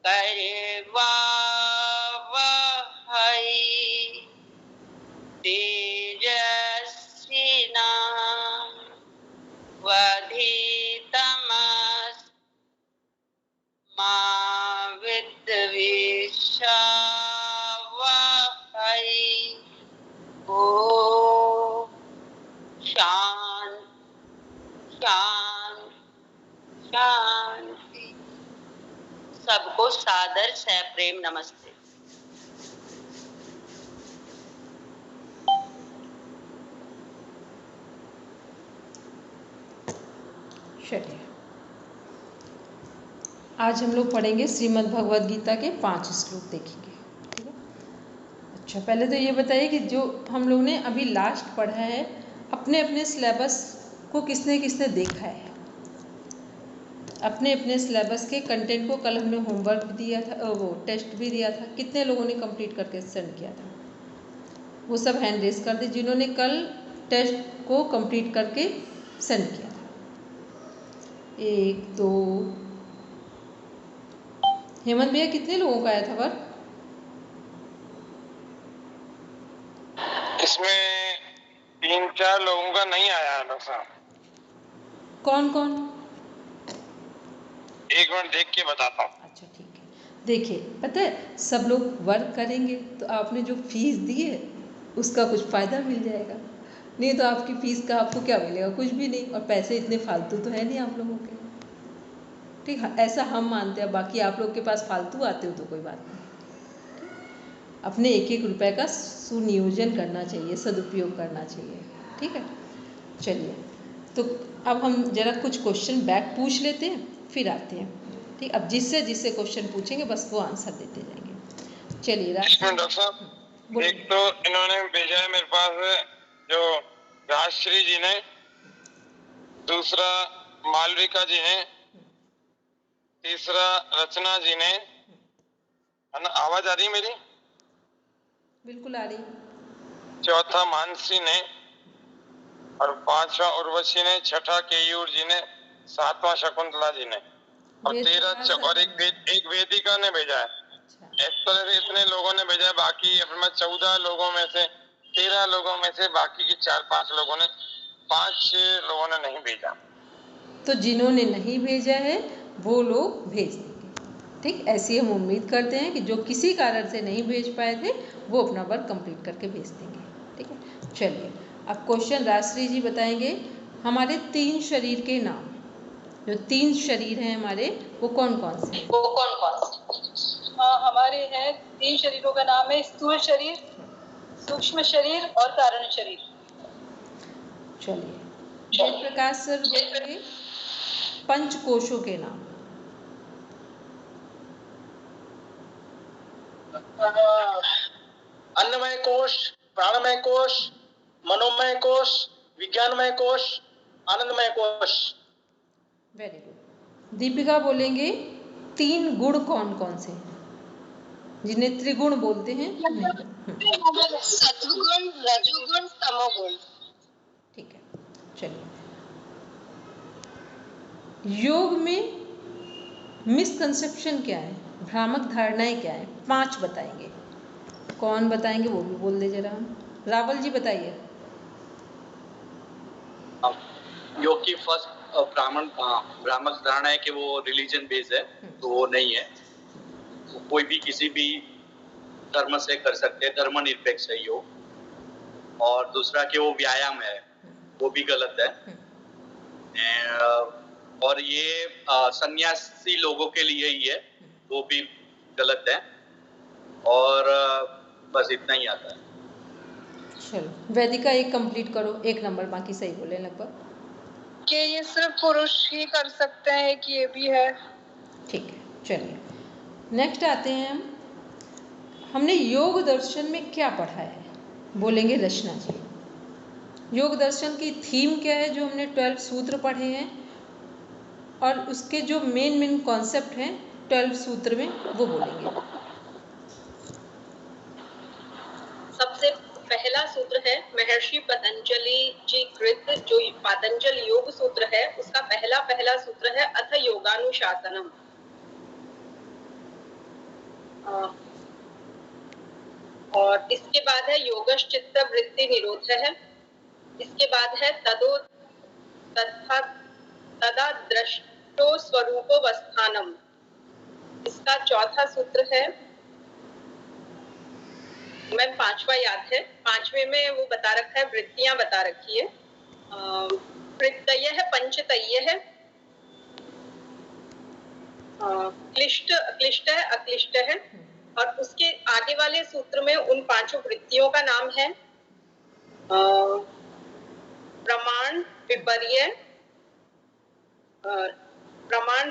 करवावहै तेजस्विनावधीतमस्तमा विद्विषावहै। ओम शांति शांति शांति। सबको सादर सप्रेम नमस्ते। चलिए, आज हम लोग पढ़ेंगे श्रीमद् भगवद गीता के 5 श्लोक देखेंगे। ठीक है। अच्छा, पहले तो ये बताइए कि जो हम लोग ने अभी लास्ट पढ़ा है, अपने अपने सिलेबस को किसने किसने देखा है? अपने अपने सिलेबस के कंटेंट को कल हमने होमवर्क भी दिया था, वो टेस्ट भी दिया था। कितने लोगों ने कंप्लीट करके सेंड किया था? वो सब हैंड रेस कर दे जिन्होंने कल टेस्ट को कंप्लीट करके सेंड किया था। 1 2 हेमंत भैया, कितने लोगों का आया था वर्क? इसमें 3-4 लोगों का नहीं आया है डॉक्टर साहब। कौन कौन? एक मिनट देख के बताता हूँ। अच्छा ठीक है। देखिए, पता है सब लोग वर्क करेंगे तो आपने जो फीस दी है उसका कुछ फ़ायदा मिल जाएगा, नहीं तो आपकी फ़ीस का आपको क्या मिलेगा? कुछ भी नहीं। और पैसे इतने फालतू तो है नहीं आप लोगों के। ठीक है, ऐसा हम मानते हैं। बाकी आप लोग के पास फालतू आते हो तो कोई बात नहीं। अपने एक एक रुपए का सुनियोजन करना चाहिए, सदुपयोग करना चाहिए। ठीक है, चलिए तो अब हम जरा कुछ क्वेश्चन बैक पूछ लेते हैं, फिर आते हैं। ठीक, अब जिससे क्वेश्चन पूछेंगे बस वो आंसर देते जाएंगे। चलिए डॉक्टर साहब, एक तो इन्होंने भेजा है मेरे पास जो राजश्री जी ने, दूसरा मालविका जी ने, तीसरा रचना जी ने। आवाज आ रही है मेरी? बिल्कुल आ रही। चौथा मानसी ने, और 5वां उर्वशी ने, 6ठा केयूर जी ने, 7वां शकुंतला जी ने, और 13 और एक वेदिका ने भेजा है। इस तरह से इतने लोगों ने भेजा है। बाकी अपने 14 लोगों में से 13 लोगों में से बाकी की 4-5 लोगों ने, 5 लोगों ने नहीं भेजा। तो जिन्होंने नहीं भेजा है वो लोग भेज देंगे। ठीक, ऐसी हम उम्मीद करते हैं कि जो किसी कारण से नहीं भेज पाए थे वो अपना वर्क कंप्लीट करके भेज देंगे। ठीक है, चलिए अब क्वेश्चन राजश्री जी बताएंगे। हमारे 3 शरीर के नाम, जो 3 शरीर हैं हमारे, वो कौन कौन से हैं? हमारे हैं 3 शरीरों का नाम है स्थूल शरीर, सूक्ष्म शरीर और कारण शरीर। चलिए, जय प्रकाश सर बोलेंगे पंचकोशों के नाम। अन्नमय कोश, प्राणमय कोश, मनोमय कोश, विज्ञानमय कोश, आनंदमय कोश। Very good. दीपिका बोलेंगे 3 गुण कौन कौन से हैं, जिन्हें त्रिगुण बोलते हैं? सत्वगुण, रजोगुण, तमोगुण। ठीक है, चलिए योग में मिसकंसेप्शन क्या है, भ्रामक धारणाएं क्या है? 5 बताएंगे। कौन बताएंगे वो भी बोल दे जरा। रावल जी बताइए। योग की फर्स्ट भ्रामक धारणा है कि वो रिलीजन बेस्ड है, तो वो नहीं है। वो कोई भी किसी भी धर्म से कर सकते हैं, धर्मनिरपेक्ष है योग। और दूसरा कि वो व्यायाम है, वो भी गलत है। और ये सन्यासी लोगों के लिए ही है, वो भी गलत है। और बस इतना ही आता है। चलो वैदिका एक कंप्लीट करो, 1 नंबर, बाकी सही बोले लगभग। कि ये सिर्फ पुरुष ही कर सकते हैं कि ये भी है। ठीक है, चलिए नेक्स्ट आते हैं हम। हमने योग दर्शन में क्या पढ़ा है? बोलेंगे रचना जी। योग दर्शन की थीम क्या है जो हमने 12 सूत्र पढ़े हैं, और उसके जो मेन कॉन्सेप्ट हैं 12 सूत्र में, वो बोलेंगे। सबसे पहला सूत्र है महर्षि पतंजलि जी कृत जो पतंजल योग सूत्र है, उसका पहला सूत्र है अथ योगानुशासनम। और इसके बाद है योगश्चित्त वृत्ति निरोध है। इसके बाद है तदा दृष्टो स्वरूपोवस्थानम। इसका चौथा सूत्र है, मैम पांचवा याद है, पांचवे में वो बता रखा है, वृत्तियां बता रखी है। प्रत्यय है, पंचतय है, क्लिष्ट अक्लिष्ट है, अक्लिष्ट है। और उसके आगे वाले सूत्र में उन पांचों वृत्तियों का नाम है प्रमाण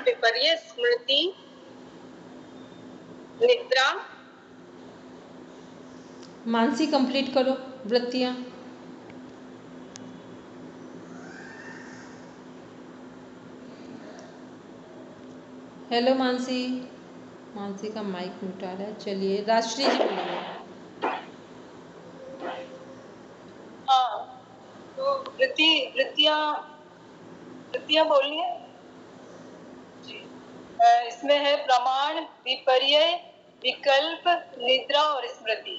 विपर्य, स्मृति, निद्रा। मानसी कंप्लीट करो वृत्तियां। हेलो मानसी, मानसी का माइक म्यूट आ रहा है। चलिए राजश्री जी बोलिए। हाँ, तो वृत्तियां बोलनी है जी। इसमें है प्रमाण, विपर्य, विकल्प, निद्रा और स्मृति।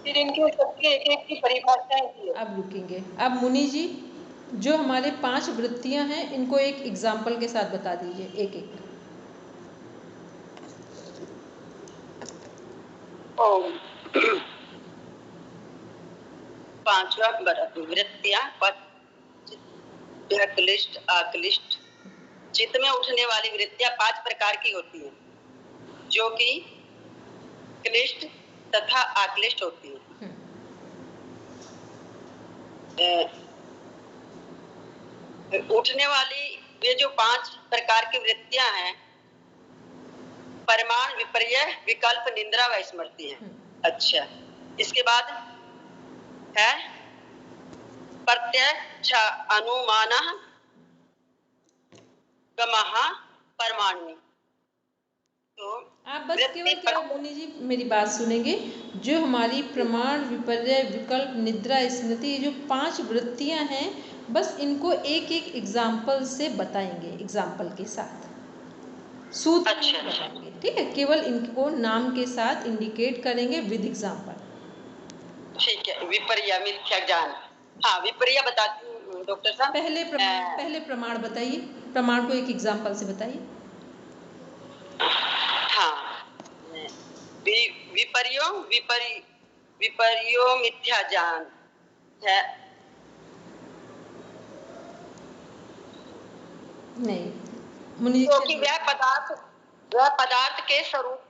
फिर इनके सबके एक एक की परिभाषाएं दी है। अब रुकेंगे। अब मुनि जी, जो हमारे 5 वृत्तियां हैं इनको एक एग्जाम्पल के साथ बता दीजिए, एक एक। पांचवा वृत्तियां क्लिष्ट, अक्लिष्ट। चित्त में उठने वाली वृत्तियां 5 प्रकार की होती हैं, जो कि क्लिष्ट तथा आक्लिष्ट होती हैं। उठने वाली ये जो 5 प्रकार की वृत्तियां हैं, परिमाण, विपर्य, विकल्प, निद्रा व स्मृति है। अच्छा, इसके बाद है प्रत्यक्ष, अनुमान, गमः, परमाणु। तो आप बस केवल मुनि जी मेरी बात सुनेंगे। जो हमारी प्रमाण, विपर्य, विकल्प, निद्रा, स्मृति, ये जो 5 वृत्तियां हैं, बस इनको एक एक एग्जाम्पल से बताएंगे, एग्जाम्पल के साथ, सूत्र नहीं बताएंगे, ठीक है? केवल इनको नाम के साथ इंडिकेट करेंगे विद एग्जाम्पल। ठीक है। विपर्य, मिथ्या ज्ञान। हाँ, विपर्य बताती हूँ डॉक्टर साहब। पहले प्रमाण बताइए, प्रमाण को एक एग्जाम्पल से बताइए। हाँ, विपर्यो मिथ्या ज्ञान है। नहीं मुनि, क्योंकि वह पदार्थ के स्वरूप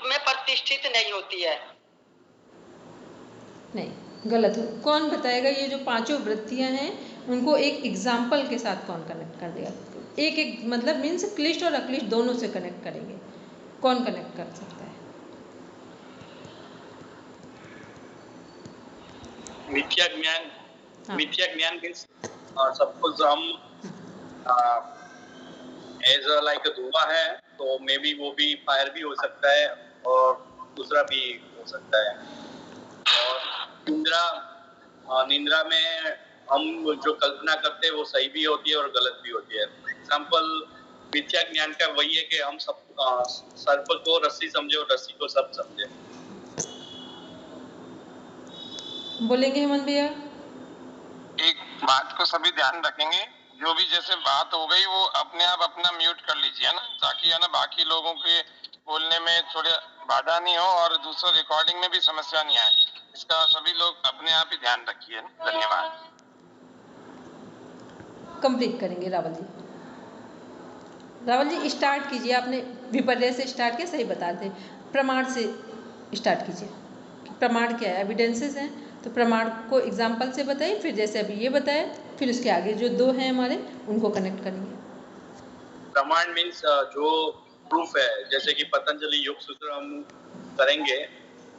में प्रतिष्ठित नहीं होती है। नहीं, गलत हो। कौन बताएगा? ये जो 5 वृत्तियां हैं उनको एक एग्जाम्पल के साथ कौन कनेक्ट कर देगा? एक एक मतलब मीन्स क्लिष्ट और अक्लिष्ट दोनों से कनेक्ट करेंगे। कौन कनेक्ट कर सकता है? मिथ्या ज्ञान। हाँ। मिथ्या ज्ञान मीन्स सपोज हम एज लाइक धुआं है, तो मे बी वो भी फायर भी हो सकता है और दूसरा भी हो सकता है। और निंद्रा में हम जो कल्पना करते हैं वो सही भी होती है और गलत भी होती है। एग्जाम्पल मिथ्या ज्ञान का वही है कि हम सब सर्प को रस्सी समझे और रस्सी को सर्प समझे। बोलेंगे हेमंत भैया? एक बात को सभी ध्यान रखेंगे, जो भी जैसे बात हो गई वो अपने आप अपना म्यूट कर लीजिए ना, ताकि है ना बाकी लोगों के बोलने में थोड़ा बाधा नहीं हो और दूसरा रिकॉर्डिंग में भी समस्या नहीं आए। इसका सभी लोग अपने आप ही ध्यान रखिए। धन्यवाद। कंप्लीट करेंगे रावल जी। रावल जी स्टार्ट कीजिए। आपने विपर्य से स्टार्ट किया, सही बता थे। प्रमाण से स्टार्ट कीजिए। प्रमाण क्या है? एविडेंसेस हैं, तो प्रमाण को एग्जाम्पल से बताइए, फिर जैसे अभी ये बताया, फिर उसके आगे जो 2 हैं हमारे उनको कनेक्ट करेंगे। प्रमाण मीन्स जो प्रूफ है, जैसे कि पतंजलि योग सूत्र हम करेंगे,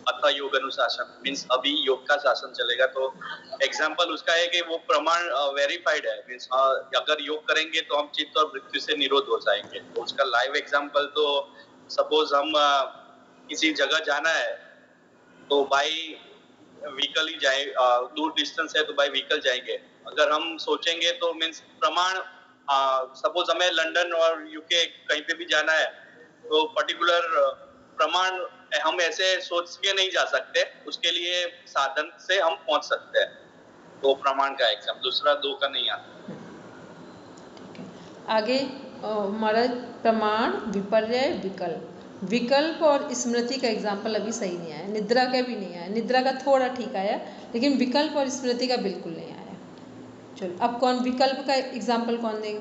अथा योग अनुशासन मीन्स अभी योग का शासन चलेगा, तो एग्जाम्पल उसका है कि वो प्रमाण वेरीफाइड है। मीन्स अगर योग करेंगे तो हम चित्त और मृत्यु से निरोध हो जाएंगे। तो उसका लाइव एग्जाम्पल तो सपोज हम किसी जगह जाना है तो बाई व्हीकल ही जाए, दूर डिस्टेंस है तो बाई व्हीकल जाएंगे। अगर हम सोचेंगे तो मीन्स प्रमाण, सपोज हमें लंदन और यूके कहीं पे भी जाना है तो पर्टिकुलर प्रमाण हम ऐसे सोच के नहीं जा सकते, उसके लिए साधन से हम पहुंच सकते हैं। तो प्रमाण का एग्जाम, दूसरा 2 का नहीं आता। ठीक है, आगे हमारा प्रमाण, विपर्यय, विकल्प। विकल्प और स्मृति का एग्जाम्पल अभी सही नहीं आया, निद्रा का भी नहीं आया, निद्रा का थोड़ा ठीक आया, लेकिन विकल्प और स्मृति का बिल्कुल नहीं आया। चलो अब कौन विकल्प का एग्जाम्पल कौन देगा?